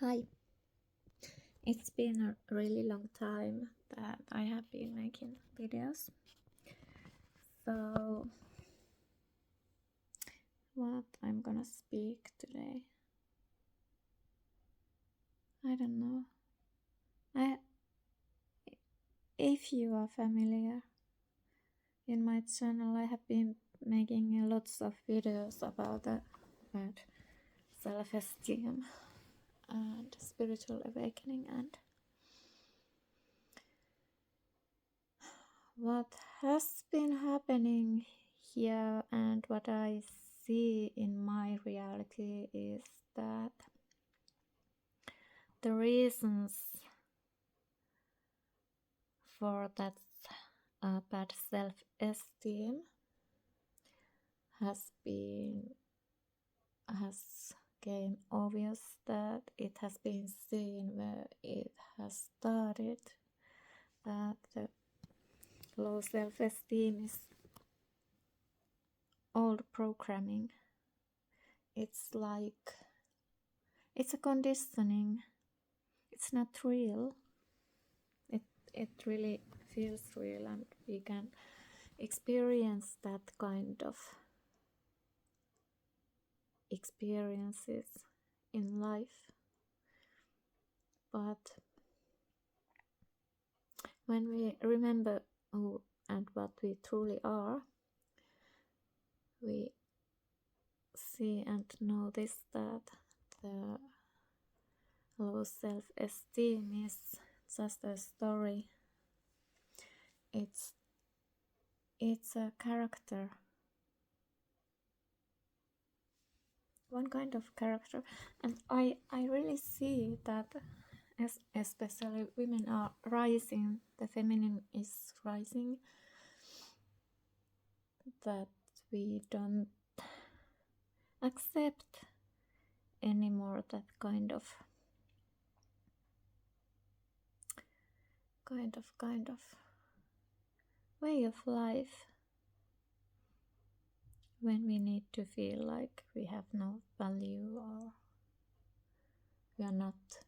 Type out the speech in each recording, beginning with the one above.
Hi, it's been a really long time that I have been making videos. So, what I'm gonna speak today? I don't know. If you are familiar in my channel, I have been making lots of videos about self-esteem and spiritual awakening and what has been happening here and what I see in my reality is that the reasons for that bad self-esteem has came obvious, that it has been seen where it has started, that the low self-esteem is old programming. It's like it's a conditioning. It's not real. It really feels real, and we can experience that kind of experiences in life. But when we remember who and what we truly are, we see and notice that the low self-esteem is just a story. It's a character, one kind of character, and I really see that especially women are rising, the feminine is rising, that we don't accept anymore that kind of way of life, when we need to feel like we have no value, or we are not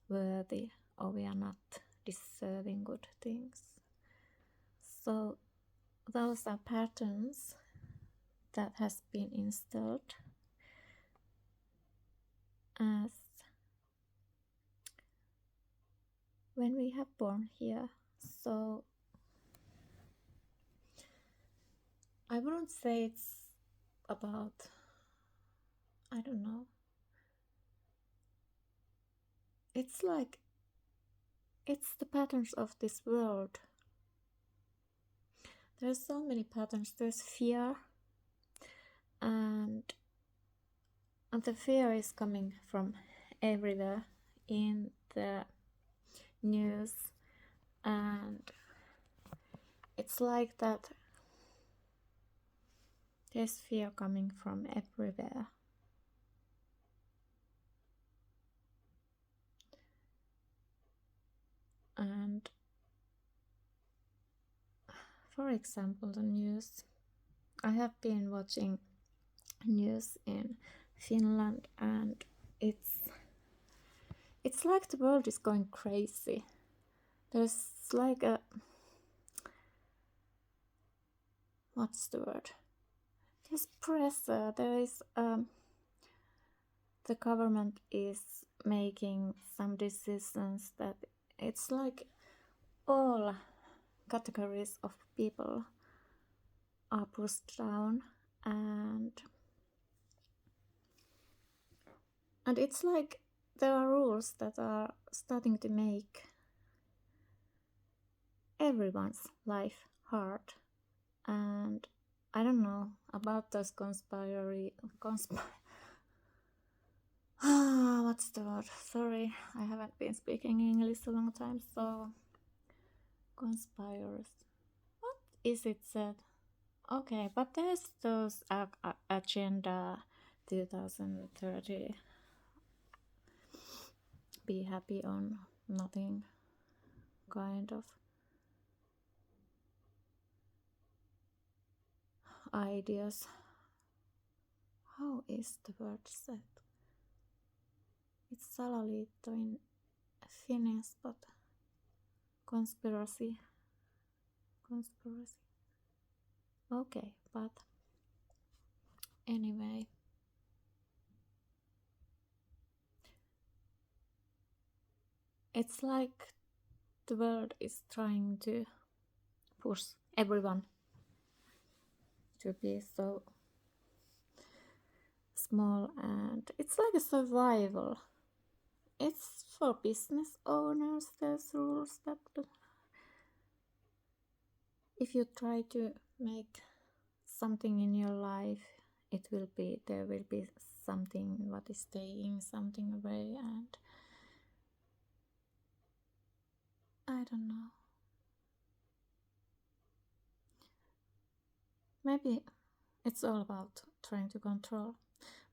worthy, or we are not deserving good things. So those are patterns that has been installed as when we have born here. So I wouldn't say it's about, I don't know, it's like it's the patterns of this world. There's so many patterns. There's fear, and the fear is coming from everywhere in the news, and it's like that there's fear coming from everywhere. And for example, the news, I have been watching news in Finland, and it's like the world is going crazy. There's like a, what's the word? There's pressure. There is the government is making some decisions that it's like all categories of people are pushed down, and it's like there are rules that are starting to make everyone's life hard. And I don't know about those what's the word? Sorry, I haven't been speaking English a long time. So conspires. What is it said? Okay, but there's those agenda 2030. Be happy on nothing kind of ideas. How is the word said? It's salaliitto in Finnish, but conspiracy. Okay, but anyway. It's like the world is trying to push everyone to be so small, and it's like a survival. It's for business owners. There's rules that if you try to make something in your life, there will be something what is staying something away, and I don't know. Maybe it's all about trying to control.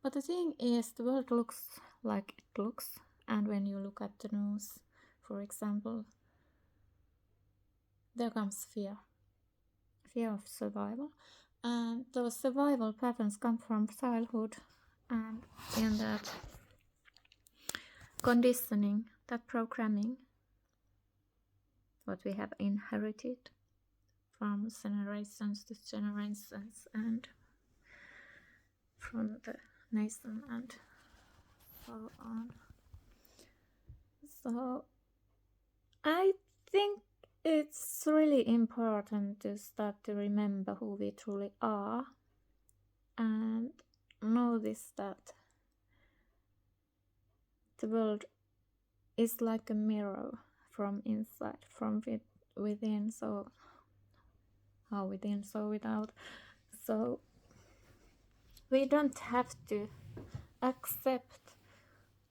But the thing is, the world looks like it looks, and when you look at the news, for example, there comes fear of survival, and those survival patterns come from childhood, and in that conditioning, that programming, what we have inherited from generations to generations, and from the nation, and so on. So I think it's really important to start to remember who we truly are, and notice that the world is like a mirror from inside, from within, so how within, so without. So we don't have to accept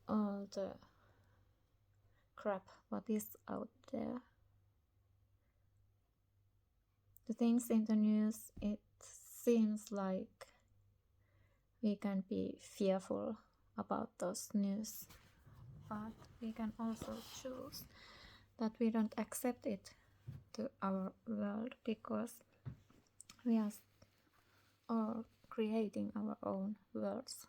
all the crap what is out there. The things in the news, it seems like we can be fearful about those news, but we can also choose that we don't accept it to our world, because we are all creating our own worlds.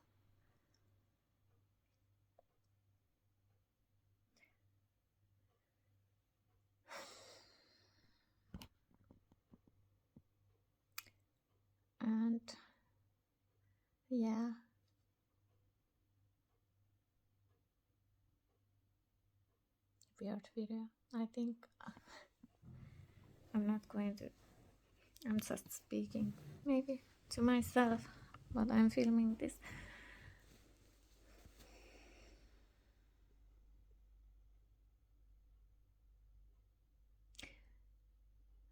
And yeah, weird video. I think I'm not going to, I'm just speaking maybe to myself, but I'm filming this.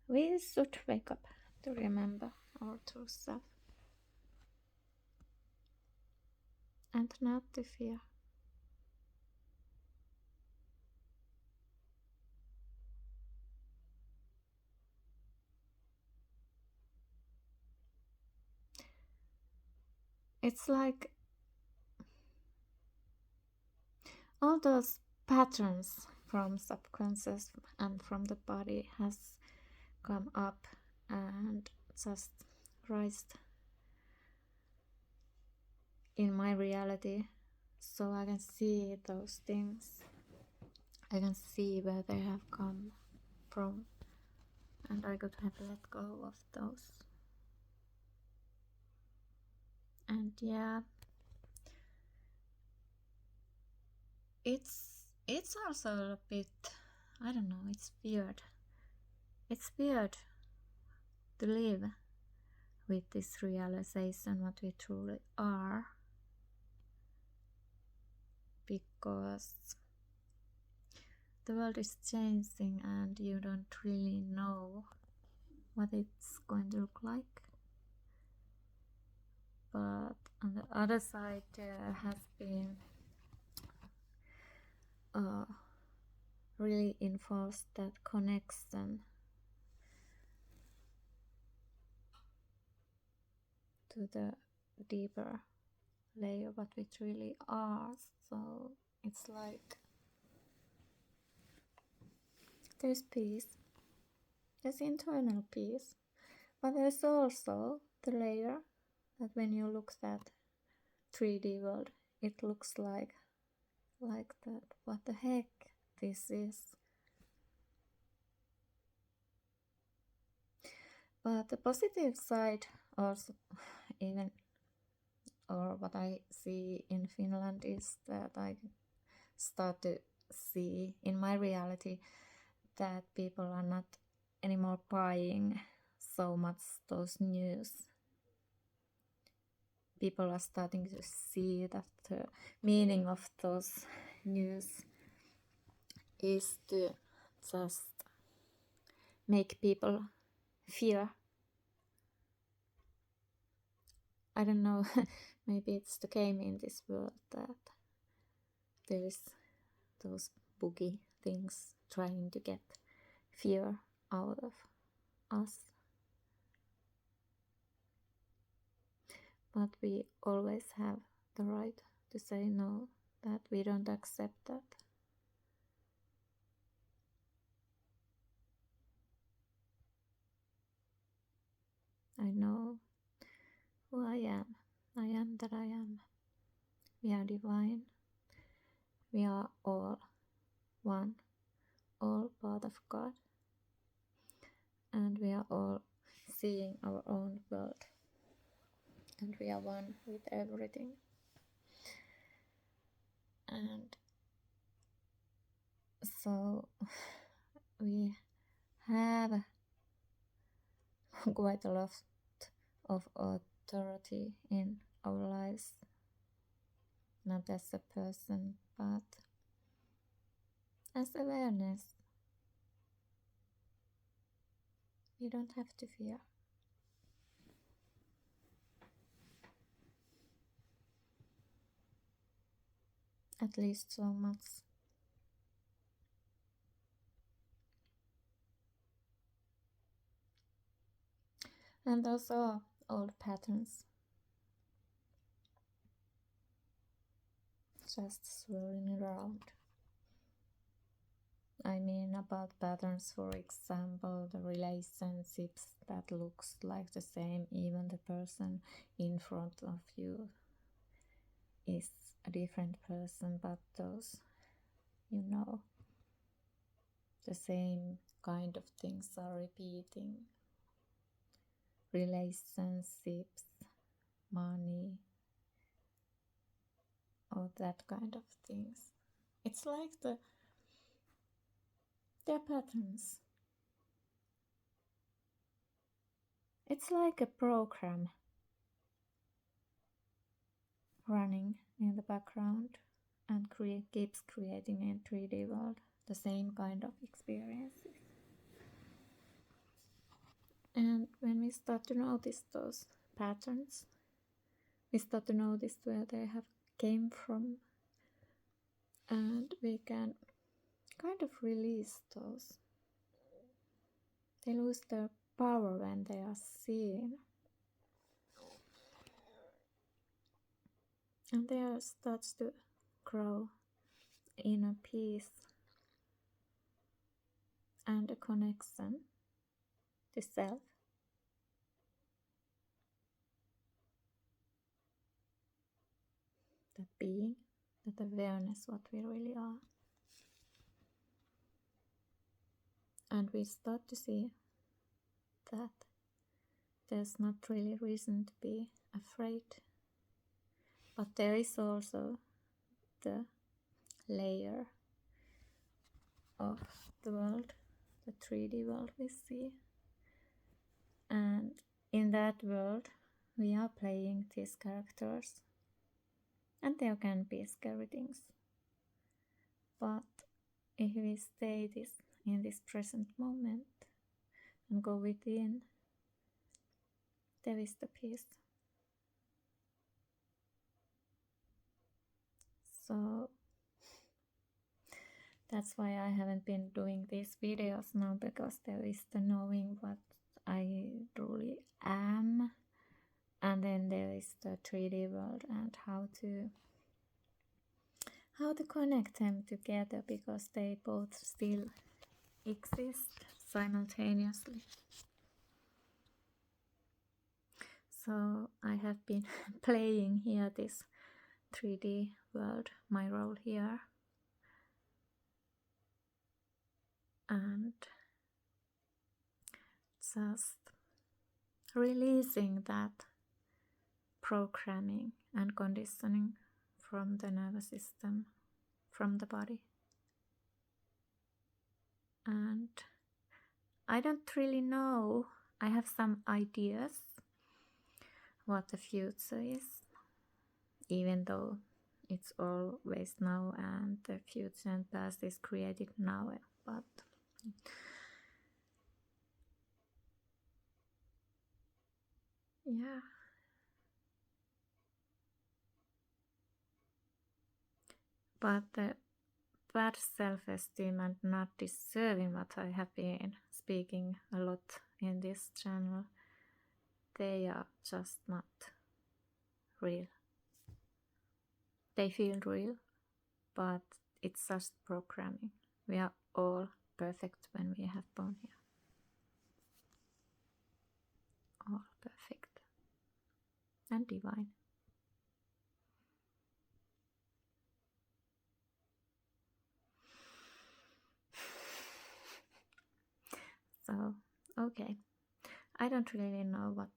We should wake up to remember our true self and not to fear. It's like all those patterns from subconscious and from the body has come up and just rised in my reality, so I can see those things. I can see where they have come from, and I could have let go of those. And yeah, it's also a bit, I don't know, it's weird. It's weird to live with this realization what we truly are, because the world is changing and you don't really know what it's going to look like. But on the other side, there has been really enforced that connection to the deeper layer what we truly are. So it's like there's peace, there's internal peace, but there's also the layer that when you look at 3D world, it looks like like that. What the heck this is? But the positive side also, even, or what I see in Finland is that I start to see in my reality that people are not anymore buying so much those news. People are starting to see that the meaning of those news is to just make people fear. I don't know, maybe it's the game in this world that there is those boogie things trying to get fear out of us. But we always have the right to say no, that we don't accept that. I know who I am. I am that I am. We are divine. We are all one, all part of God. And we are all seeing our own world. And we are one with everything. And so we have quite a lot of authority in our lives, not as a person, but as awareness. We don't have to fear. At least so much. And those are old patterns, just swirling around. I mean about patterns, for example, the relationships that looks like the same, even the person in front of you is a different person, but those, the same kind of things are repeating. Relationships, money, or that kind of things. It's like they're patterns. It's like a program running in the background and keeps creating in 3D world the same kind of experiences. And when we start to notice those patterns, we start to notice where they have came from, and we can kind of release those. They lose their power when they are seen. And there starts to grow inner peace and a connection to self. That being, that awareness, what we really are. And we start to see that there's not really reason to be afraid. But there is also the layer of the world, the 3D world we see. And in that world, we are playing these characters. And there can be scary things. But if we stay in this present moment and go within, there is the peace. So that's why I haven't been doing these videos now, because there is the knowing what I truly am, and then there is the 3D world and how to connect them together, because they both still exist simultaneously. So I have been playing here this 3D world, my role here, and just releasing that programming and conditioning from the nervous system, from the body. And I don't really know, I have some ideas what the future is, even though it's always now and the future and past is created now, but yeah. But the bad self-esteem and not deserving, what I have been speaking a lot in this channel, they are just not real. They feel real, but it's just programming. We are all perfect when we have born here. All perfect and divine. So, okay. I don't really know what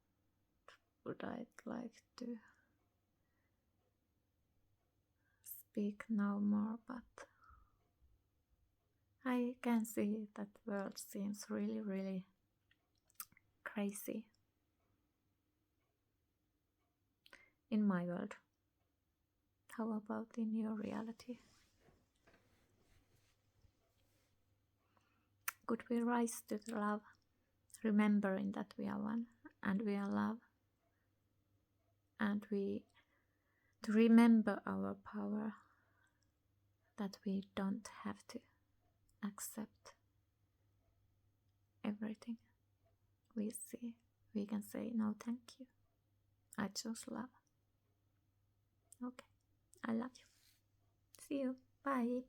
would I like to speak now more, but I can see that the world seems really, really crazy in my world. How about in your reality? Could we rise to the love, remembering that we are one and we are love, and to remember our power, that we don't have to accept everything we see. We can say no, thank you. I choose love. Okay, I love you. See you. Bye.